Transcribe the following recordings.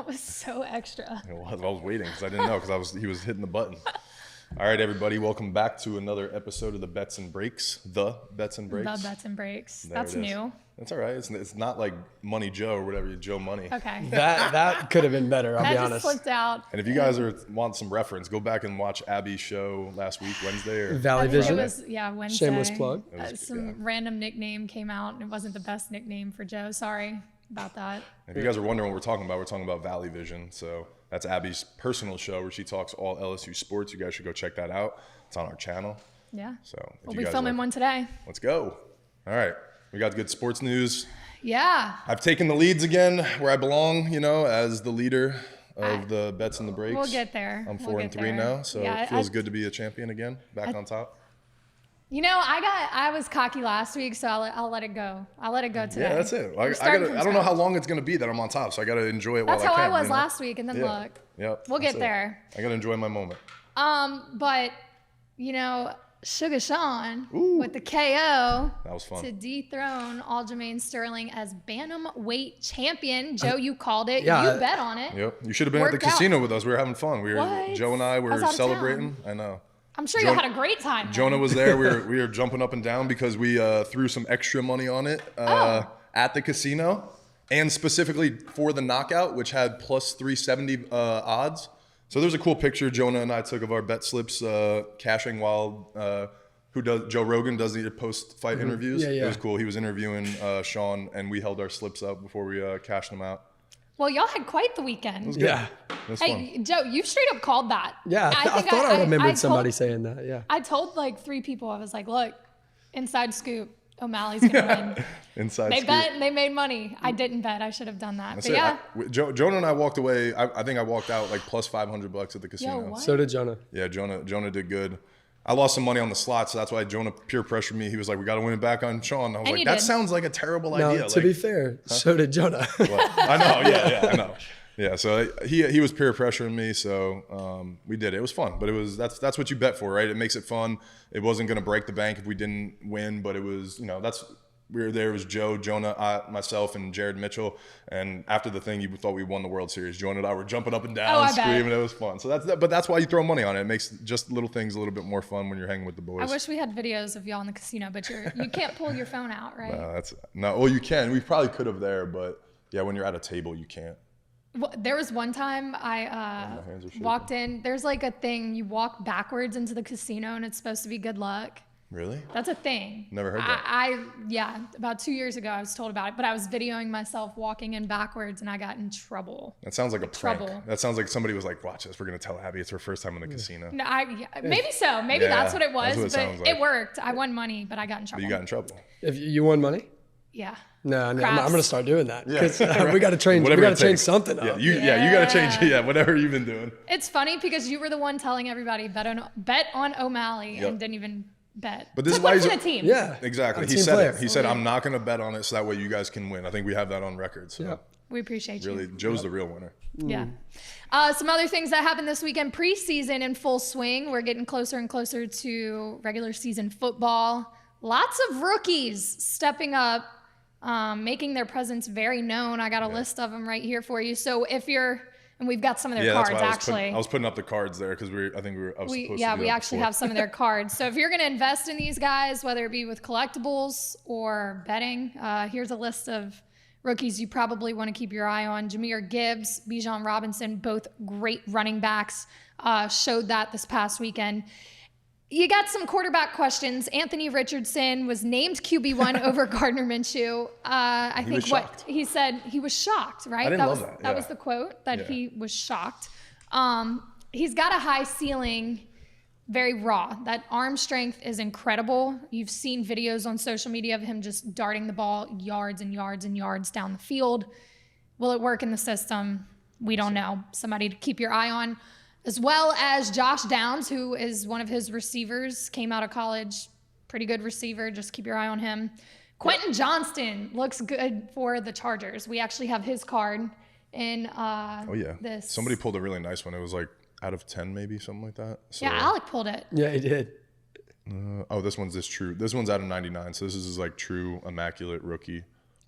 was so extra. I was waiting because I didn't know because he was hitting the button. All right, everybody, welcome back to another episode of the Bets and Breaks. The Bets and Breaks. The Bets and Breaks. That's new. That's all right. It's not like Money Joe or whatever, Joe Money. Okay. That could have been better, I'll be honest. That just slipped out. And if you guys want some reference, go back and watch Abby's show last week, Wednesday. Or Valley Vision. It was, Wednesday. Shameless plug. Some random nickname came out, and it wasn't the best nickname for Joe. Sorry about that. If you guys are wondering what we're talking about Valley Vision. So that's Abby's personal show where she talks all LSU sports. You guys should go check that out. It's on our channel. Yeah. So we'll be filming one today. Let's go. All right. We got good sports news. Yeah. I've taken the leads again where I belong, as the leader of the Bets and the Breaks. We'll get there. I'm 4-3 now, so it feels good to be a champion again, back on top. I was cocky last week, so I'll let it go. I'll let it go today. Yeah, that's it. I don't know how long it's going to be that I'm on top, so I got to enjoy it while I can. That's how I was last week, and then look. Yep. We'll get there. I got to enjoy my moment. But, Sugar Sean with the KO that was fun. To dethrone Aljamain Sterling as Bantamweight Champion. Joe, you called it. Yeah, you bet on it. Yep. You should have been at the casino with us. We were having fun. Joe and I were celebrating. I know. I'm sure you had a great time. Jonah was there. We were jumping up and down because we threw some extra money on it at the casino, and specifically for the knockout, which had plus 370 odds. So there's a cool picture Jonah and I took of our bet slips cashing while Joe Rogan does the post-fight interviews. Yeah. It was cool. He was interviewing Sean, and we held our slips up before we cashed them out. Well, y'all had quite the weekend. It was good. Yeah. It was Hey, fun. Joe, you straight up called that. Yeah, I thought I remembered somebody saying that. Yeah. I told like 3 people. I was like, look, inside scoop, O'Malley's going to win. Inside They scoop. bet and they made money. I didn't bet. I should have done that. That's but yeah. Jonah and I walked away. I think I walked out like plus $500 at the casino. Yo, what? So did Jonah. Yeah, Jonah did good. I lost some money on the slots, so that's why Jonah peer pressured me. He was like, "We got to win it back on Sean." I was like, "That sounds like a terrible idea." No, to be fair, so did Jonah. Well, I know. Yeah, I know. Yeah, so he was peer pressuring me, so we did it. It was fun, but that's what you bet for, right? It makes it fun. It wasn't going to break the bank if we didn't win, but it was, we were there. It was Joe, Jonah, myself, and Jared Mitchell. And after the thing, you thought we won the World Series. Jonah and I were jumping up and down, screaming. It was fun. So that's why you throw money on it. It makes just little things a little bit more fun when you're hanging with the boys. I wish we had videos of y'all in the casino, but you can't pull your phone out, right? Well, you can. We probably could have there, but yeah, when you're at a table, you can't. Well, there was one time I walked in. There's like a thing. You walk backwards into the casino, and it's supposed to be good luck. Really? That's a thing. Never heard that. About 2 years ago I was told about it, but I was videoing myself walking in backwards and I got in trouble. That sounds like a prank. That sounds like somebody was like, "Watch this, we're gonna tell Abby it's her first time in the casino." No, maybe so. Maybe that's what it was, but it worked. I won money, but I got in trouble. But you got in trouble. If you won money? Yeah. No, I'm going to start doing that because we got to change. Whatever we got to change something yeah, up. you got to change. Whatever you've been doing. It's funny because you were the one telling everybody bet on O'Malley and didn't even bet. But this is why he's a team. Yeah, exactly. He said it. He said, "I'm not going to bet on it, so that way you guys can win." I think we have that on record. So we appreciate you. Really, Joe's the real winner. Yeah. Some other things that happened this weekend: preseason in full swing. We're getting closer and closer to regular season football. Lots of rookies stepping up. Making their presence very known. I got a list of them right here for you. So if you're, and we've got some of their cards actually. I was putting up the cards there because we actually have some of their cards. So if you're going to invest in these guys, whether it be with collectibles or betting, here's a list of rookies you probably want to keep your eye on. Jahmyr Gibbs, Bijan Robinson, both great running backs, showed that this past weekend. You got some quarterback questions. Anthony Richardson was named QB1 over Gardner Minshew. I think what he said, he was shocked, right? I didn't love that. That was the quote, that he was shocked. He's got a high ceiling, very raw. That arm strength is incredible. You've seen videos on social media of him just darting the ball yards and yards and yards down the field. Will it work in the system? We don't know. Somebody to keep your eye on. As well as Josh Downs, who is one of his receivers, came out of college, pretty good receiver. Just keep your eye on him. Quentin Johnston looks good for the Chargers. We actually have his card in this. Somebody pulled a really nice one. It was like out of 10 maybe, something like that. So, yeah, Alec pulled it. Yeah, he did. This one's true. This one's out of 99. So this is like true immaculate rookie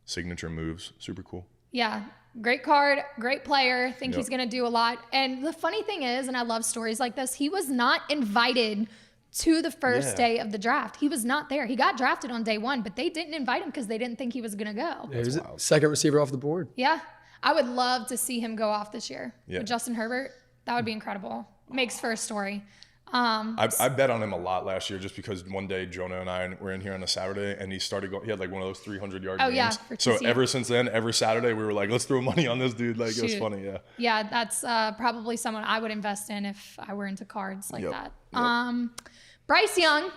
signature moves. Super cool. Yeah. Great card, great player. Think he's going to do a lot. And the funny thing is, and I love stories like this, he was not invited to the first day of the draft. He was not there. He got drafted on day 1, but they didn't invite him because they didn't think he was going to go. Yeah, he was second receiver off the board. Yeah. I would love to see him go off this year with Justin Herbert. That would be incredible. Makes for a story. I bet on him a lot last year just because one day Jonah and I were in here on a Saturday and he started going. He had like one of those 300-yard games. Yeah, so ever since then, every Saturday we were like, let's throw money on this dude. Like, it was funny. Yeah. Yeah, that's probably someone I would invest in if I were into cards like that. Bryce Young,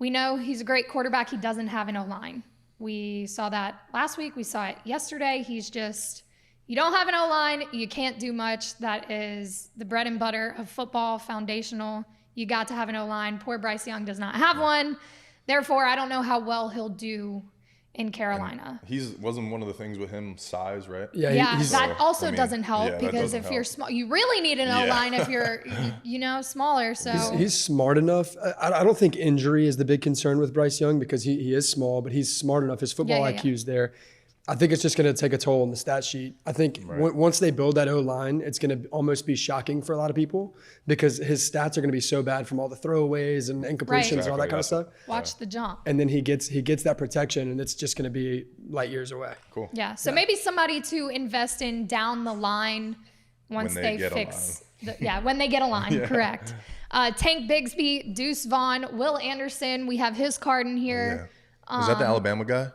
we know he's a great quarterback. He doesn't have an O-line. We saw that last week. We saw it yesterday. He's just, you don't have an O-line, you can't do much. That is the bread and butter of football, foundational. You got to have an O-line. Poor Bryce Young does not have one. Therefore, I don't know how well he'll do in Carolina. Wasn't one of the things with him size, right? Yeah, that also doesn't help because if you're small, you really need an O-line if you're, smaller. So he's smart enough. I don't think injury is the big concern with Bryce Young because he is small, but he's smart enough. His football IQ is there. I think it's just going to take a toll on the stat sheet. I think once they build that O-line, it's going to almost be shocking for a lot of people because his stats are going to be so bad from all the throwaways and incompletions and all that kind of stuff. Watch the jump. And then he gets that protection, and it's just going to be light years away. Cool. Yeah. So maybe somebody to invest in down the line once they fix. When they get a line, correct. Tank Bigsby, Deuce Vaughn, Will Anderson. We have his card in here. Is that the Alabama guy?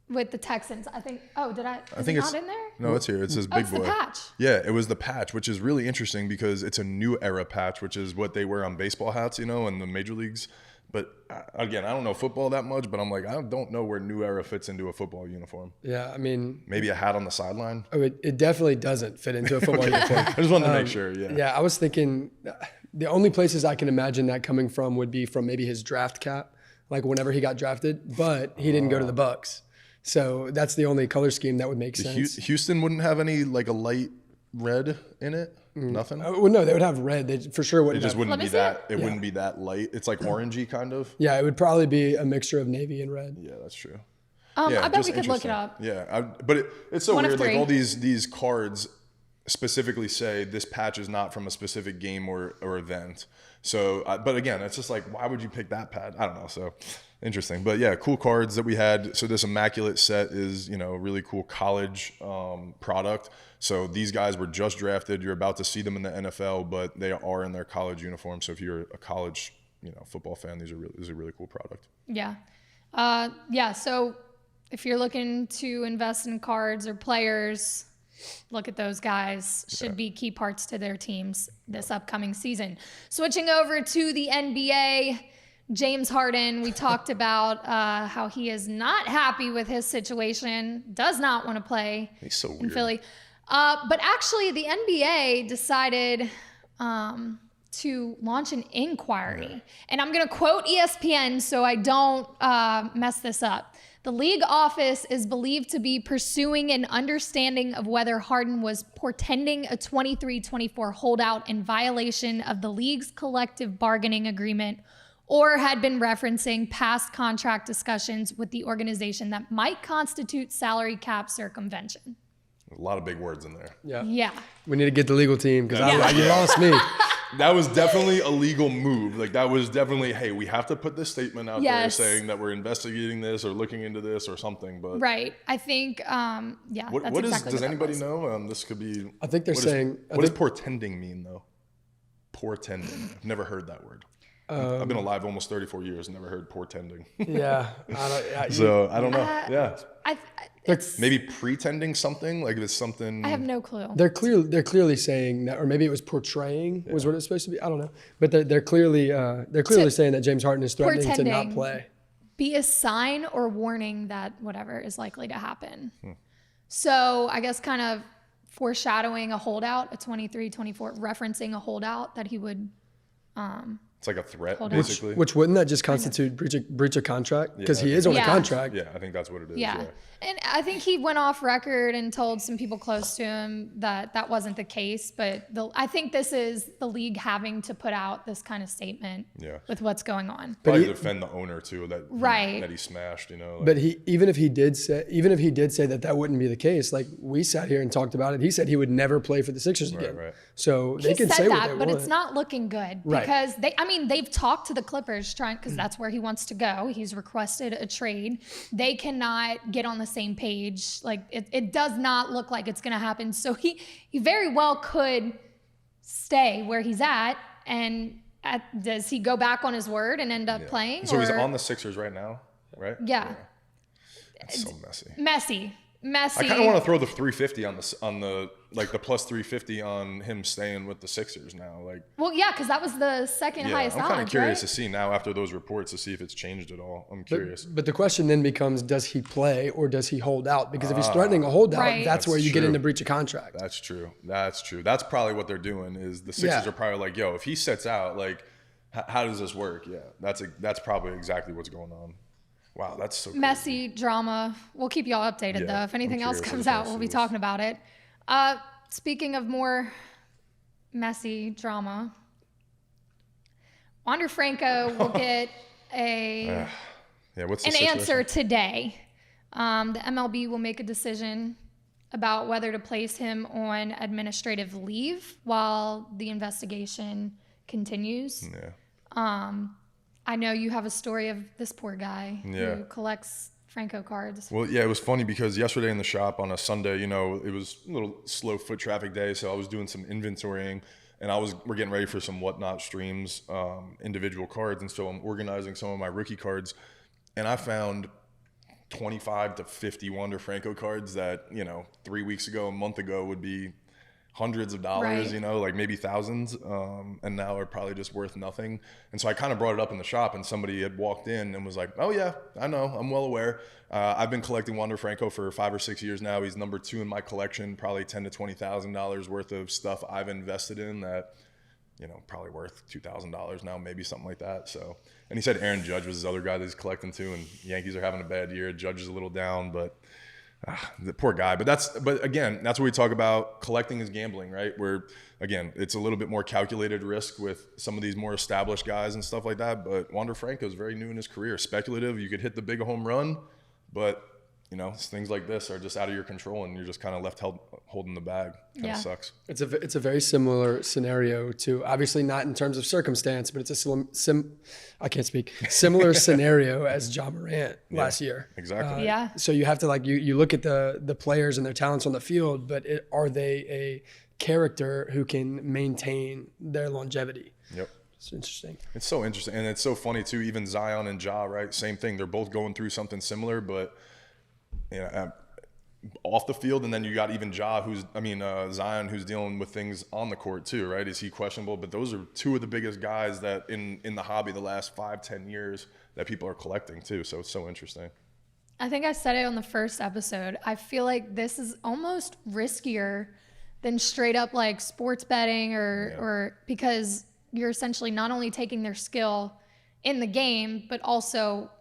With the Texans, I think. Oh, I think it's not in there? No, it's here. It's his big boy. The patch. Yeah, it was the patch, which is really interesting because it's a new era patch, which is what they wear on baseball hats, in the major leagues. But again, I don't know football that much, but I'm like, I don't know where new era fits into a football uniform. Yeah, I mean, maybe a hat on the sideline. Oh, it definitely doesn't fit into a football uniform. I just wanted to make sure. Yeah. Yeah, I was thinking the only places I can imagine that coming from would be from maybe his draft cap, like whenever he got drafted, but he didn't go to the Bucks. So that's the only color scheme that would make sense. Houston wouldn't have any like a light red in it. Nothing. Well, no, they would have red. They for sure wouldn't. It just wouldn't be that. It wouldn't be that light. It's like orangey kind of. Yeah, it would probably be a mixture of navy and red. Yeah, that's true. I bet we could look it up. Yeah, but it's so weird. Like all these cards specifically say this patch is not from a specific game or event. So, but again, it's just like, why would you pick that pad? I don't know. So interesting. But yeah, cool cards that we had. So this immaculate set is, a really cool college product. So these guys were just drafted. You're about to see them in the NFL, but they are in their college uniform. So if you're a college, football fan, this is a really cool product. Yeah. So if you're looking to invest in cards or players, look at those guys. Should be key parts to their teams this upcoming season. Switching over to the NBA, James Harden, we talked about how he is not happy with his situation, does not want to play in Philly. But actually, the NBA decided to launch an inquiry. And I'm going to quote ESPN so I don't mess this up. The league office is believed to be pursuing an understanding of whether Harden was portending a 23-24 holdout in violation of the league's collective bargaining agreement or had been referencing past contract discussions with the organization that might constitute salary cap circumvention. A lot of big words in there. Yeah. We need to get the legal team because you lost me. That was definitely a legal move. Like that was definitely, hey, we have to put this statement out there saying that we're investigating this or looking into this or something. But right, I think, does anybody know? This could be. I think they're saying. What does portending mean though? Portending. I've never heard that word. I've been alive almost 34 years and never heard portending. Yeah. I don't know. Maybe pretending something, like if it's something. I have no clue. They're clearly saying that, or maybe it was portraying was what it's supposed to be. I don't know, but they're clearly saying that James Harden is threatening to not play. Be a sign or warning that whatever is likely to happen. So I guess kind of foreshadowing a holdout, a 23-24, referencing a holdout that he would. It's like a threat, Hold on. basically. Which wouldn't that just constitute breach of contract? Because he is on a contract. Yeah, I think that's what it is. Yeah. And I think he went off record and told some people close to him that that wasn't the case. But I think this is the league having to put out this kind of statement with what's going on. Probably defend the owner too, that he smashed, you know. Like, but even if he did say that wouldn't be the case, like we sat here and talked about it, he said he would never play for the Sixers again. Right. So they can say what they want. But it's not looking good because they've talked to the Clippers because that's where he wants to go. He's requested a trade. They cannot get on the same page. Like it does not look like it's going to happen. So he very well could stay where he's at. And does he go back on his word and end up playing? So he's on the Sixers right now, right? Yeah. It's so messy. Messy. I kind of want to throw the 350 on the like the plus 350 on him staying with the Sixers now. Like, well, yeah, because that was the second highest odds. I'm kind of curious to see now after those reports to see if it's changed at all. I'm curious. But the question then becomes, does he play or does he hold out? Because if he's threatening a holdout, that's where you get into breach of contract. That's true. That's probably what they're doing. Is the Sixers are probably like, yo, if he sets out, like, how does this work? Yeah, that's probably exactly what's going on. Wow, that's so messy drama. We'll keep y'all updated though. If anything else comes out, we'll be talking about it. Speaking of more messy drama, Wander Franco will get an answer today. The MLB will make a decision about whether to place him on administrative leave while the investigation continues. Yeah. I know you have a story of this poor guy who collects Franco cards. Well, yeah, it was funny because yesterday in the shop on a Sunday, you know, it was a little slow foot traffic day, so I was doing some inventorying, and we're getting ready for some Whatnot streams, individual cards, and so I'm organizing some of my rookie cards, and I found 25 to 50 Wander Franco cards that, you know, 3 weeks ago, a month ago would be hundreds of dollars, you know, like maybe thousands, and now are probably just worth nothing. And so I kind of brought it up in the shop, and somebody had walked in and was like, oh yeah, I know, I'm well aware. I've been collecting Wander Franco for 5 or 6 years now. He's number 2 in my collection, probably $10,000 to $20,000 worth of stuff I've invested in that, you know, probably worth $2,000 now, maybe something like that. So, and he said Aaron Judge was his other guy that he's collecting too, and Yankees are having a bad year. Judge is a little down, but the poor guy. But again, that's what we talk about. Collecting is gambling, right? Where again, it's a little bit more calculated risk with some of these more established guys and stuff like that. But Wander Franco is very new in his career. Speculative. You could hit the big home run, but you know, things like this are just out of your control, and you're just kind of left holding the bag. Kind of sucks. It's a very similar scenario to, obviously not in terms of circumstance, but it's a similar scenario as John Morant last year. Exactly. So you have to you look at the players and their talents on the field, but are they a character who can maintain their longevity? Yep. It's interesting. It's so interesting, and it's so funny too. Even Zion and Ja, right? Same thing. They're both going through something similar, but you know, off the field, and then you got even Zion, who's dealing with things on the court too, right? Is he questionable? But those are two of the biggest guys that in the hobby the last 5-10 years that people are collecting too. So it's so interesting. I think I said it on the first episode. I feel like this is almost riskier than straight up like sports betting or because you're essentially not only taking their skill in the game, but also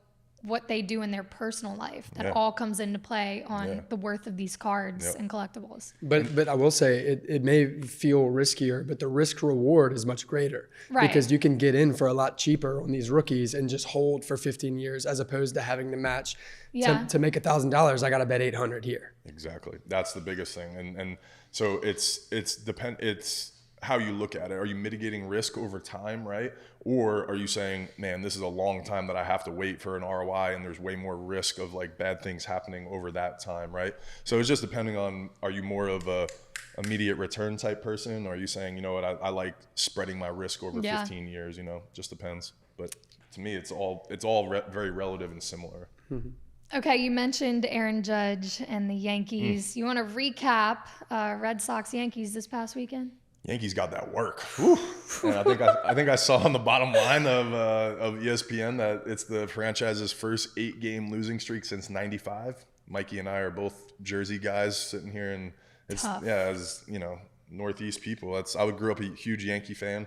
what they do in their personal life. That all comes into play on the worth of these cards and collectibles. But I will say it may feel riskier, but the risk reward is much greater because you can get in for a lot cheaper on these rookies and just hold for 15 years as opposed to having to match to make $1,000. I got to bet 800 here. Exactly. That's the biggest thing. And so it's how you look at it. Are you mitigating risk over time, right? Or are you saying, man, this is a long time that I have to wait for an ROI, and there's way more risk of like bad things happening over that time, right? So it's just depending on, are you more of a immediate return type person, or are you saying, you know what, I like spreading my risk over 15 years, you know, just depends. But to me, it's all very relative and similar. Mm-hmm. Okay, you mentioned Aaron Judge and the Yankees. You want to recap Red Sox-Yankees this past weekend? Yankees got that work. And I think I saw on the bottom line of ESPN that it's the franchise's first 8-game losing streak since '95. Mikey and I are both Jersey guys sitting here, and it's as you know, Northeast people. I grew up a huge Yankee fan.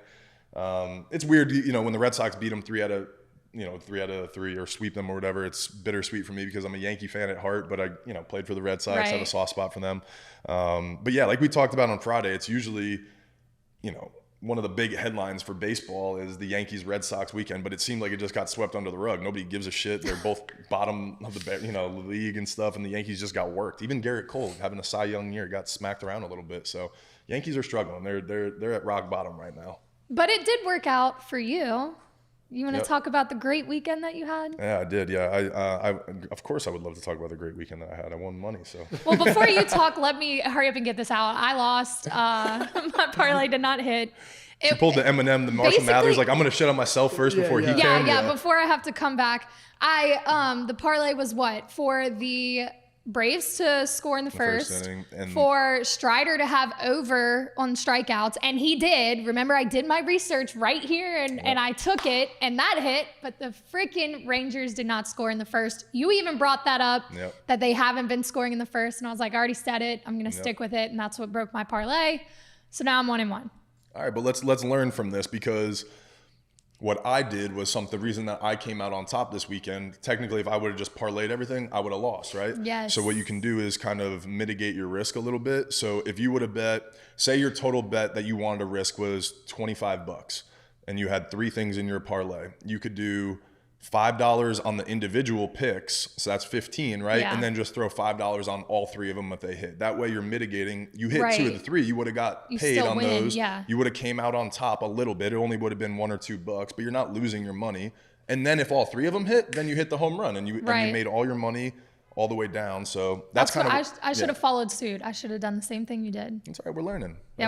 It's weird, when the Red Sox beat them 3 out of 3 or sweep them or whatever. It's bittersweet for me because I'm a Yankee fan at heart, but I played for the Red Sox, have a soft spot for them. But yeah, like we talked about on Friday, it's usually, one of the big headlines for baseball is the Yankees-Red Sox weekend, but it seemed like it just got swept under the rug. Nobody gives a shit. They're both bottom of the league and stuff, and the Yankees just got worked. Even Garrett Cole, having a Cy Young year, got smacked around a little bit. So Yankees are struggling. They're at rock bottom right now. But it did work out for you. You want to talk about the great weekend that you had? Yeah, I did. Yeah, I of course I would love to talk about the great weekend that I had. I won money, so. Well, before you talk, let me hurry up and get this out. I lost. My parlay did not hit. She pulled the Eminem, the Marshall Mathers. Like, I'm gonna shit on myself first before he can. Yeah. Before I have to come back, the parlay was what for the Braves to score in the first inning, and for Strider to have over on strikeouts, and he did. Remember, I did my research right here, and I took it, and that hit. But the freaking Rangers did not score in the first. You even brought that up, that they haven't been scoring in the first, and I was like, I already said it. I'm gonna stick with it, and that's what broke my parlay. So now I'm 1-1. All right, but let's learn from this, because what I did was the reason that I came out on top this weekend. Technically, if I would have just parlayed everything, I would have lost, right? Yes. So what you can do is kind of mitigate your risk a little bit. So if you would have bet, say your total bet that you wanted to risk was $25, and you had 3 things in your parlay, you could do $5 on the individual picks, so that's 15, right? Yeah. And then just throw $5 on all 3 of them if they hit. That way you're mitigating. You hit 2 of the 3, you would have got paid on those. Yeah. You would have came out on top a little bit. It only would have been $1 or $2, but you're not losing your money. And then if all 3 of them hit, then you hit the home run, and you made all your money all the way down. So that's kind of I should have followed suit. I should have done the same thing you did. That's all right. We're learning. We're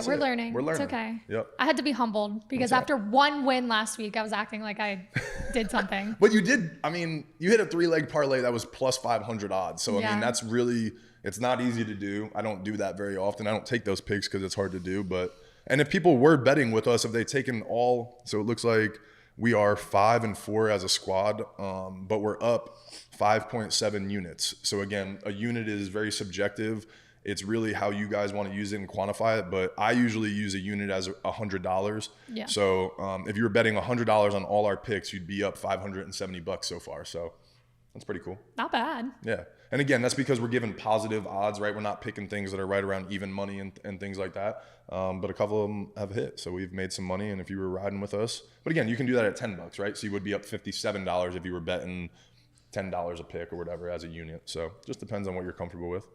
learning. It's okay. Yep. I had to be humbled because after one win last week, I was acting like I did something. But you did. I mean, you hit a 3-leg parlay that was plus 500 odds. So I mean, that's really, it's not easy to do. I don't do that very often. I don't take those picks because it's hard to do. And if people were betting with us, if they taken all, so it looks like we are 5-4 as a squad, but we're up 5.7 units. So again, a unit is very subjective. It's really how you guys want to use it and quantify it. But I usually use a unit as $100. Yeah. So if you were betting $100 on all our picks, you'd be up $570 so far. So that's pretty cool. Not bad. Yeah. And again, that's because we're giving positive odds, right? We're not picking things that are right around even money and things like that. But a couple of them have hit. So we've made some money. And if you were riding with us, but again, you can do that at $10, right? So you would be up $57 if you were betting $10 a pick or whatever as a unit. So just depends on what you're comfortable with.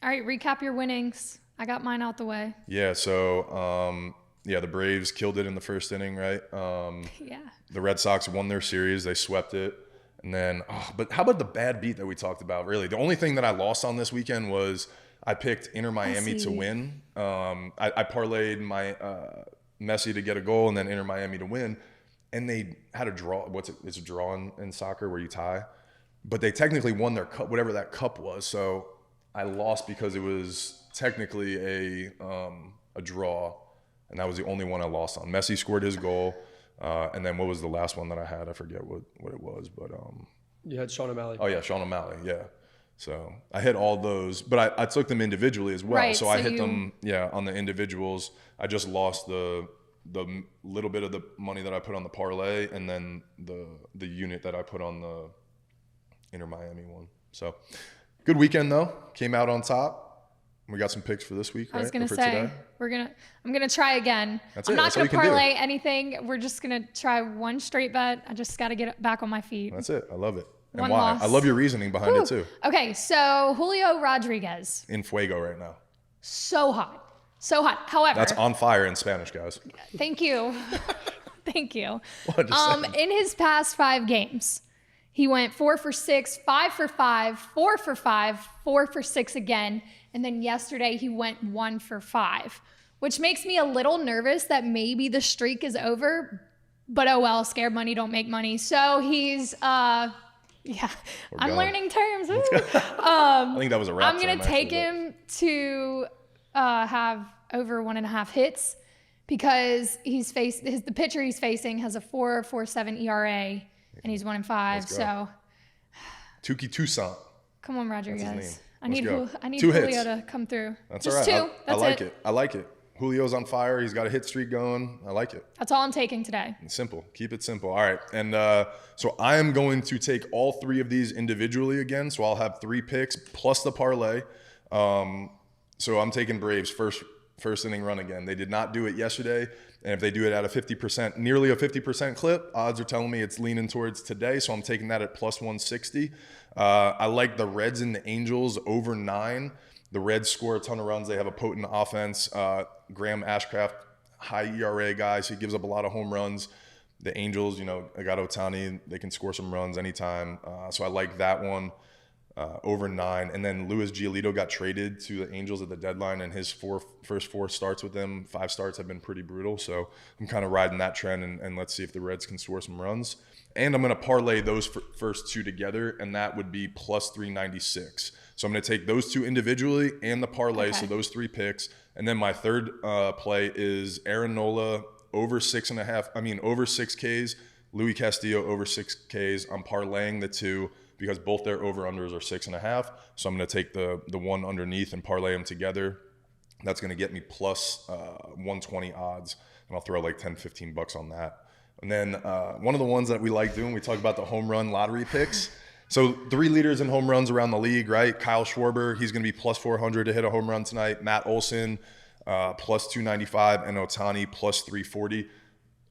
All right, recap your winnings. I got mine out the way. Yeah, so the Braves killed it in the first inning, right? The Red Sox won their series. They swept it. And then, but how about the bad beat that we talked about, really? The only thing that I lost on this weekend was I picked Inter Miami to win. I parlayed my Messi to get a goal and then Inter Miami to win. And they had a draw. It's a draw in soccer where you tie. But they technically won their cup, whatever that cup was. So I lost because it was technically a draw. And that was the only one I lost on. Messi scored his goal. And then what was the last one that I had? I forget what it was, but you had Sean O'Malley. Oh yeah, Sean O'Malley, yeah. So I hit all those, but I took them individually as well. Right, so I hit them, on the individuals. I just lost the little bit of the money that I put on the parlay, and then the unit that I put on the Inter Miami one. So good weekend though. Came out on top. We got some picks for this week, right? I was gonna say I'm gonna try again. I'm not gonna parlay anything. We're just gonna try one straight bet. I just gotta get back on my feet. That's it. I love it. And one why? loss. I love your reasoning behind it too. Okay, so Julio Rodriguez. In fuego right now. So hot. So hot. However, that's on fire in Spanish, guys. Thank you. Thank you. Well, in his past 5 games, he went 4 for 6, 5 for 5, 4 for 5, 4 for 6 again. And then yesterday he went 1 for 5, which makes me a little nervous that maybe the streak is over, but oh well, scared money don't make money. So he's, I'm learning terms. I think that was a wrap. I'm going to take him to have over 1.5 hits because the pitcher he's facing has a 4.47 ERA and he's 1-5. So Tuki Toussaint. Come on, Rodriguez. That's his name. I need Two Julio hits. to come through. That's just all right. 2. That's I like it. I like it. Julio's on fire. He's got a hit streak going. I like it. That's all I'm taking today. Simple. Keep it simple. All right. And so I am going to take all 3 of these individually again. So I'll have 3 picks plus the parlay. So I'm taking Braves first inning run again. They did not do it yesterday. And if they do it at a 50%, nearly a 50% clip, odds are telling me it's leaning towards today. So I'm taking that at plus 160. I like the Reds and the Angels over 9. The Reds score a ton of runs. They have a potent offense. Graham Ashcraft, high ERA guy, so he gives up a lot of home runs. The Angels, I got Ohtani. They can score some runs anytime. So I like that one over 9. And then Luis Giolito got traded to the Angels at the deadline, and his first 4 starts with them, 5 starts have been pretty brutal. So I'm kind of riding that trend, and let's see if the Reds can score some runs. And I'm going to parlay those first 2 together, and that would be plus 396. So I'm going to take those 2 individually and the parlay, so those 3 picks. And then my third play is Aaron Nola over 6.5. Over 6 Ks. Louis Castillo over 6 Ks. I'm parlaying the 2 because both their over-unders are 6.5. So I'm going to take the one underneath and parlay them together. That's going to get me plus 120 odds, and I'll throw like 10, 15 bucks on that. And then one of the ones that we like doing, we talk about the home run lottery picks. So 3 leaders in home runs around the league, right? Kyle Schwarber, he's going to be plus 400 to hit a home run tonight. Matt Olson, plus 295, and Ohtani plus 340.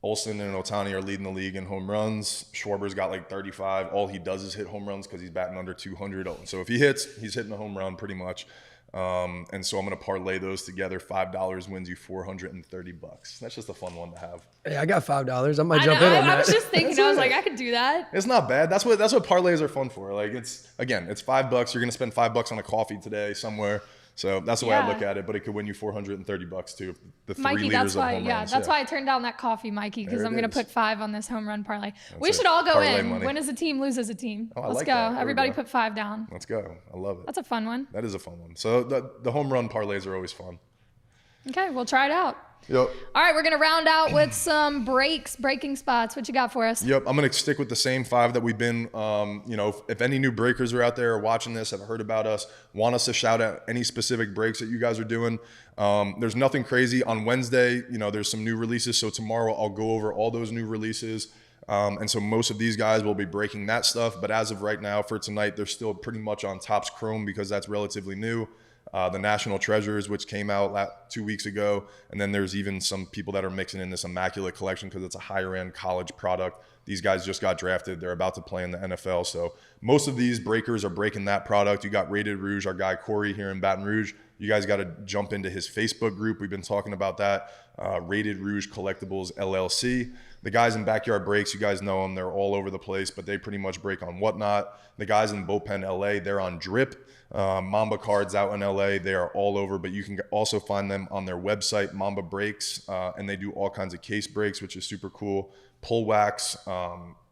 Olson and Ohtani are leading the league in home runs. Schwarber's got like 35. All he does is hit home runs because he's batting under 200. So if he hits, he's hitting a home run pretty much. And so I'm going to parlay those together. $5 wins you $430. That's just a fun one to have. Hey, I got $5. I might jump in on that. I was just thinking, I was like, I could do that. It's not bad. That's what parlays are fun for. Like it's $5. You're going to spend $5 on a coffee today somewhere. So that's the way I look at it, but it could win you $430 too. The 3 Mikey, liters that's why, of home runs. that's why I turned down that coffee, Mikey, because I'm going to put 5 on this home run parlay. We That's should it. all go Parlay in. money. Win as a team, lose as a team. I Let's like go. that. There we Everybody go. put 5 down. Let's go. I love it. That's a fun one. That is a fun one. So the home run parlays are always fun. Okay, we'll try it out. Yep. All right, we're going to round out with some breaking spots. What you got for us? Yep. I'm going to stick with the same 5 that we've been, if any new breakers are out there watching this, have heard about us, want us to shout out any specific breaks that you guys are doing. There's nothing crazy. On Wednesday, there's some new releases. So tomorrow I'll go over all those new releases. And so most of these guys will be breaking that stuff. But as of right now, for tonight, they're still pretty much on Topps Chrome because that's relatively new. The National Treasures, which came out 2 weeks ago. And then there's even some people that are mixing in this Immaculate Collection because it's a higher end college product. These guys just got drafted. They're about to play in the NFL. So most of these breakers are breaking that product. You got Rated Rouge, our guy Corey here in Baton Rouge. You guys got to jump into his Facebook group. We've been talking about that. Rated Rouge Collectibles LLC. The guys in Backyard Breaks, you guys know them. They're all over the place, but they pretty much break on Whatnot. The guys in Bullpen LA, they're on Drip. Mamba Cards out in LA, they are all over, but you can also find them on their website, Mamba Breaks, and they do all kinds of case breaks, which is super cool. Pull Wax,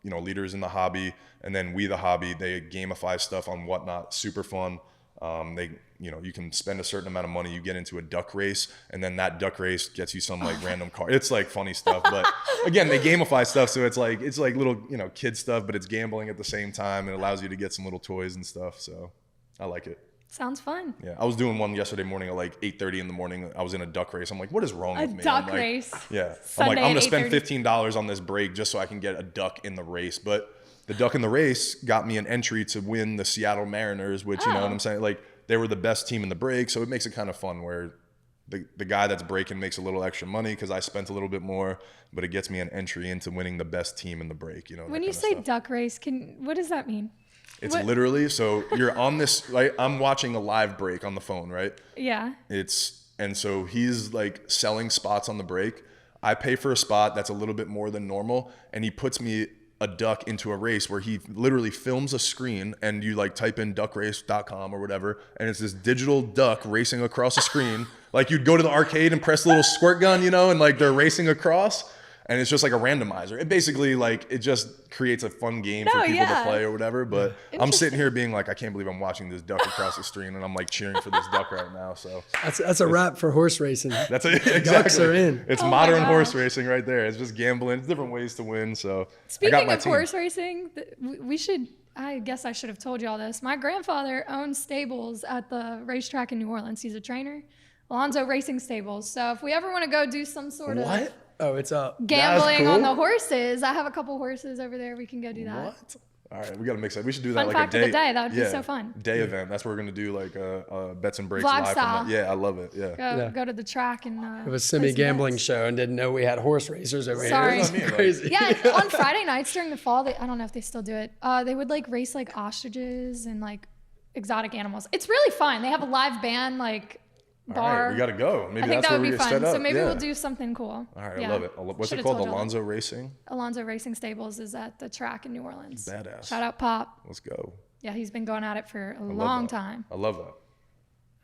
leaders in the hobby, and then We the Hobby, they gamify stuff on Whatnot, super fun. You can spend a certain amount of money, you get into a duck race, and then that duck race gets you some like random car. It's like funny stuff, but again, they gamify stuff, so it's like little kid stuff, but it's gambling at the same time. It allows you to get some little toys and stuff. So I like it. Sounds fun. Yeah, I was doing one yesterday morning at like 8:30 in the morning. I was in a duck race. I'm like, what is wrong with me? A duck race. Yeah. Sunday I'm like, I'm gonna spend $8:30. $15 on this break just so I can get a duck in the race. But the duck in the race got me an entry to win the Seattle Mariners, which you know what I'm saying? Like they were the best team in the break, so it makes it kind of fun where the guy that's breaking makes a little extra money because I spent a little bit more, but it gets me an entry into winning the best team in the break. When you say duck race, what does that mean? It's literally, so you're on this, right? I'm watching a live break on the phone, right? Yeah. And so he's like selling spots on the break. I pay for a spot that's a little bit more than normal, and he puts me a duck into a race where he literally films a screen, and you like type in duckrace.com or whatever, and it's this digital duck racing across a screen. Like you'd go to the arcade and press the little squirt gun, and like they're racing across. And it's just like a randomizer. It basically it just creates a fun game for people to play or whatever. But I'm sitting here being like, I can't believe I'm watching this duck across the screen, and I'm like cheering for this duck right now. So that's a wrap for horse racing. That's exactly. Ducks are in. It's modern horse racing right there. It's just gambling. It's different ways to win. So speaking of horse racing, we should. I guess I should have told you all this. My grandfather owns stables at the racetrack in New Orleans. He's a trainer. Alonzo Racing Stables. So if we ever want to go do some sort of What? Oh, it's up. gambling on cool. the horses, I have a couple horses over there. We can go do that. What? All right, we got to mix that. We should do that Fun like fact a of day. the day. That would be so fun. Day event. That's what we're gonna do, like bets and breaks Vlog live. style. From that. Yeah, I love it. Yeah. Go to the track and It was play some semi-gambling bets. show and didn't know we had horse racers over Sorry. here. That's what I mean, like- Crazy. Yeah, on Friday nights during the fall, I don't know if they still do it. They would like race like ostriches and like exotic animals. It's really fun. They have a live band like All bar. right, we gotta go. Maybe I think that's that where would we be get fun. set up. So maybe Yeah. we'll do something cool. All right, Yeah. I love it. What's Should've it called? told y'all. Alonzo Racing. Alonzo Racing Stables is at the track in New Orleans. Badass. Shout out Pop. Let's go. Yeah, he's been going at it for a I love long that. time. I love that.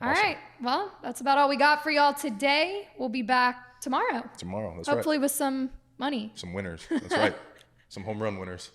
All right. Well, that's about all we got for y'all today. We'll be back tomorrow. Tomorrow. That's Hopefully right. with some money. Some winners. That's right. Some home run winners.